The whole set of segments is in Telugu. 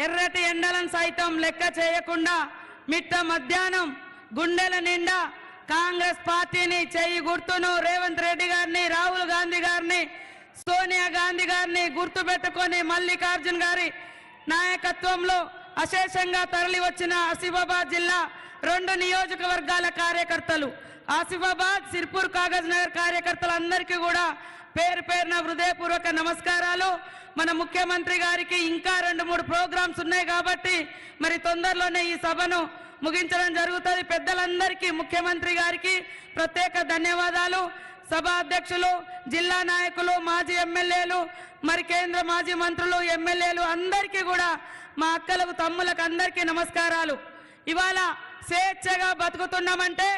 ఎర్రటి ఎండలను సైతం లెక్క చేయకుండా మిట్ట మధ్యాహ్నం గుండెల నిండా కాంగ్రెస్ పార్టీని చెయ్యి గుర్తును రేవంత్ రెడ్డి గారిని, రాహుల్ గాంధీ గారిని, సోనియా గాంధీ గారిని గుర్తుపెట్టుకొని మల్లికార్జున్ గారి నాయకత్వంలో అశేషంగా తరలి వచ్చిన ఆసిఫాబాద్ జిల్లా 2 నియోజకవర్గాల కార్యకర్తలు, ఆసిఫాబాద్, సిర్పూర్, కాగజ్ నగర్ కార్యకర్తలందరికీ కూడా పేరు పేరున హృదయపూర్వక నమస్కారాలు. మన ముఖ్యమంత్రి గారికి ఇంకా 2-3 ప్రోగ్రామ్స్ ఉన్నాయి కాబట్టి మరి తొందరలోనే ఈ సభను ముగించడం జరుగుతుంది. పెద్దలందరికీ, ముఖ్యమంత్రి గారికి ప్రత్యేక ధన్యవాదాలు. సభ అధ్యక్షులు, జిల్లా నాయకులు, మాజీ ఎమ్మెల్యేలు, మరి కేంద్ర మాజీ మంత్రులు, ఎమ్మెల్యేలు అందరికీ కూడా, మా అక్కలకు, తమ్ములకు అందరికీ నమస్కారాలు. ఇవాళ స్వేచ్ఛగా బతుకుతున్నామంటే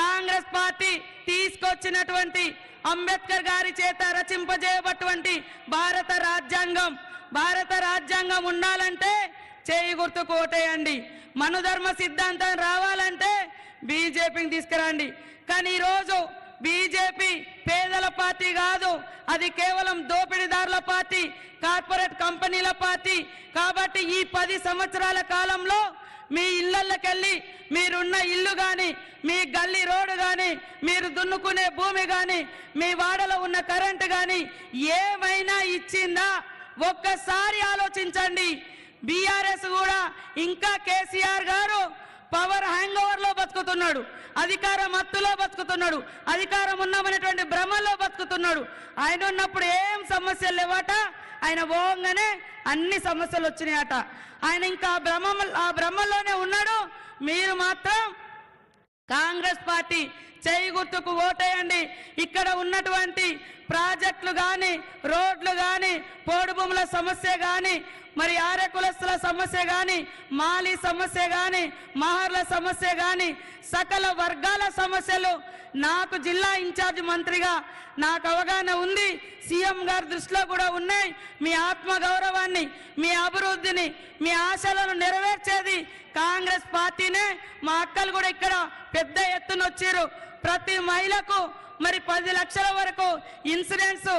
కాంగ్రెస్ పార్టీ తీసుకొచ్చినటువంటి అంబేద్కర్ గారి చేత రచింపజేయబటువంటి భారత రాజ్యాంగం ఉండాలంటే చేయి గుర్తుకు ఓటేయండి. మనుధర్మ సిద్ధాంతం రావాలంటే బీజేపీని తీసుకురండి. కానీ ఈరోజు బీజేపీ పేదల పార్టీ కాదు, అది కేవలం దోపిడీదారుల పార్టీ, కార్పొరేట్ కంపెనీల పార్టీ. కాబట్టి ఈ 10 సంవత్సరాల కాలంలో మీ ఇళ్లకెళ్ళి మీరున్న ఇల్లు కానీ, మీ గల్లీ రోడ్డు కానీ, మీరు దున్నుకునే భూమి కానీ, మీ వాడలో ఉన్న కరెంటు కానీ ఏమైనా ఇచ్చిందా ఒక్కసారి ఆలోచించండి. బీఆర్ఎస్ కూడా ఇంకా కేసీఆర్ గారు పవర్ హ్యాంగ్ ఓవర్ లో బతుకుతున్నాడు, అధికార మత్తులో బతుకుతున్నాడు, అధికారం ఉన్నామనేటువంటి భ్రమలో బతుకుతున్నాడు. ఆయన ఉన్నప్పుడు ఏం సమస్యలు లేవట, ఆయన పోగానే అన్ని సమస్యలు వచ్చినాయట. ఆయన ఇంకా ఆ భ్రమలోనే ఉన్నాడు. మీరు మాత్రం కాంగ్రెస్ పార్టీ చేయి గుర్తుకు ఓటేయండి. ఇక్కడ ఉన్నటువంటి ప్రాజెక్టులు కానీ, రోడ్లు కానీ, పోడు భూముల సమస్య కానీ, మరి ఆర్య కులస్తుల సమస్య కానీ, మాలీ సమస్య కానీ, మహర్ల సమస్య కానీ, సకల వర్గాల సమస్యలు నాకు జిల్లా ఇన్ఛార్జ్ మంత్రిగా నాకు అవగాహన ఉంది. సీఎం గారి దృష్టిలో కూడా ఉన్నాయి. మీ ఆత్మగౌరవాన్ని, మీ అభివృద్ధిని, మీ ఆశలను నెరవేర్చేది కాంగ్రెస్ పార్టీనే. మా అక్కలు కూడా ఇక్కడ పెద్ద ఎత్తున వచ్చారు. ప్రతి మహిళకు మరి 10 లక్షల వరకు ఇన్సూరెన్స్,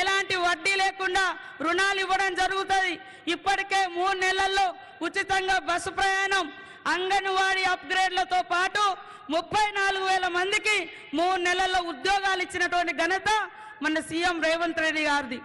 ఎలాంటి వడ్డీ లేకుండా రుణాలు ఇవ్వడం జరుగుతుంది. ఇప్పటికే 3 నెలల్లో ఉచితంగా బస్సు ప్రయాణం, అంగన్వాడీ అప్గ్రేడ్లతో పాటు 34,000 మందికి 3 నెలల్లో ఉద్యోగాలు ఇచ్చినటువంటి ఘనత మన సీఎం రేవంత్ రెడ్డి గారిది.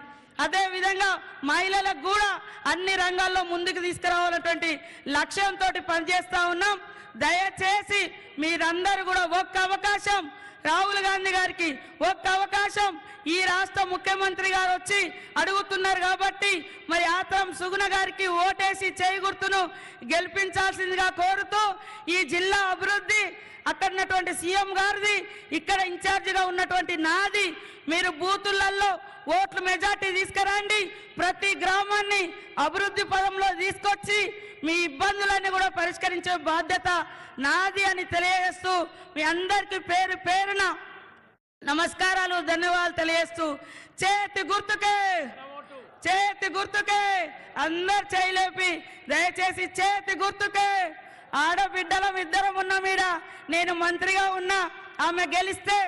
అదేవిధంగా మహిళలకు కూడా అన్ని రంగాల్లో ముందుకు తీసుకురావాలన్నటువంటి లక్ష్యంతో పనిచేస్తూ ఉన్నాం. దయచేసి మీరందరూ కూడా ఒక్క అవకాశం, రాహుల్ గాంధీ గారికి ఒక్క అవకాశం, ఈ రాష్ట్ర ముఖ్యమంత్రి గారు వచ్చి అడుగుతున్నారు కాబట్టి మరి ఆత్రం సుగుణ గారికి ఓటేసి చేయి గుర్తును గెలిపించాల్సిందిగా కోరుతూ, ఈ జిల్లా అభివృద్ధి అక్కడ ఉన్నటువంటి సీఎం గారిది, ఇక్కడ ఇన్ఛార్జిగా ఉన్నటువంటి నాది. మీరు బూతులలో ఓట్లు మెజార్టీ తీసుకురండి. ప్రతి గ్రామాన్ని అభివృద్ధి పదంలో తీసుకొచ్చి మీ ఇబ్బందులన్నీ కూడా పరిష్కరించే బాధ్యత నాది అని తెలియజేస్తూ మీ అందరికీ పేరు పేరున నమస్కారాలు, ధన్యవాదాలు తెలియజేస్తూ, చేతి గుర్తుకే అందరు చేయలేపి దయచేసి చేతి గుర్తుకే. ఆడబిడ్డలం ఇద్దరం ఉన్నాం ఈడ. నేను మంత్రిగా ఉన్నా, ఆమె గెలిస్తే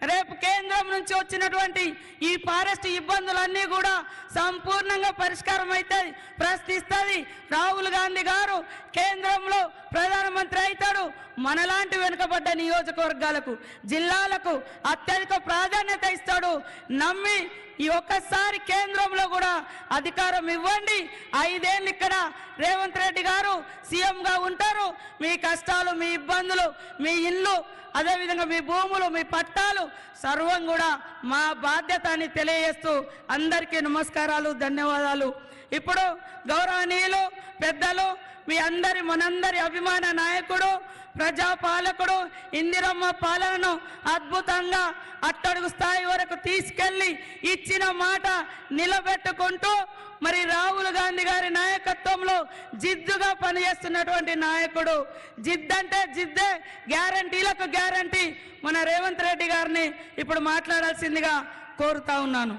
రేపు కేంద్రం నుంచి వచ్చినటువంటి ఈ ఫారెస్ట్ ఇబ్బందులన్నీ కూడా సంపూర్ణంగా పరిష్కారం అవుతాయి, ప్రశ్నిస్తుంది. రాహుల్ గాంధీ గారు కేంద్రంలో ప్రధానమంత్రి అవుతాడు. మనలాంటి వెనుకబడ్డ నియోజకవర్గాలకు, జిల్లాలకు అత్యధిక ప్రాధాన్యత ఇస్తాడు. నమ్మి ఈ ఒక్కసారి కేంద్రంలో కూడా అధికారం ఇవ్వండి. 5 ఏళ్ళు ఇక్కడ రేవంత్ రెడ్డి గారు సీఎంగా ఉంటారు. మీ కష్టాలు, మీ ఇబ్బందులు, మీ ఇల్లు, అదేవిధంగా మీ భూములు, మీ పట్టాలు సర్వం కూడా మా బాధ్యత అని తెలియజేస్తూ అందరికీ నమస్కారాలు, ధన్యవాదాలు. ఇప్పుడు గౌరవనీయులు పెద్దలు, మీ అందరి మనందరి అభిమాన నాయకుడు, ప్రజాపాలకుడు, ఇందిరమ్మ పాలనను అద్భుతంగా అట్టడుగు స్థాయి వరకు తీసుకెళ్లి ఇచ్చిన మాట నిలబెట్టుకుంటూ మరి రాహుల్ గాంధీ గారి నాయకత్వంలో జిద్దుగా పనిచేస్తున్నటువంటి నాయకుడు. జిద్దంటే జిద్దే, గ్యారంటీలకు గ్యారంటీ మన రేవంత్ రెడ్డి గారిని ఇప్పుడు మాట్లాడాల్సిందిగా కోరుతా ఉన్నాను.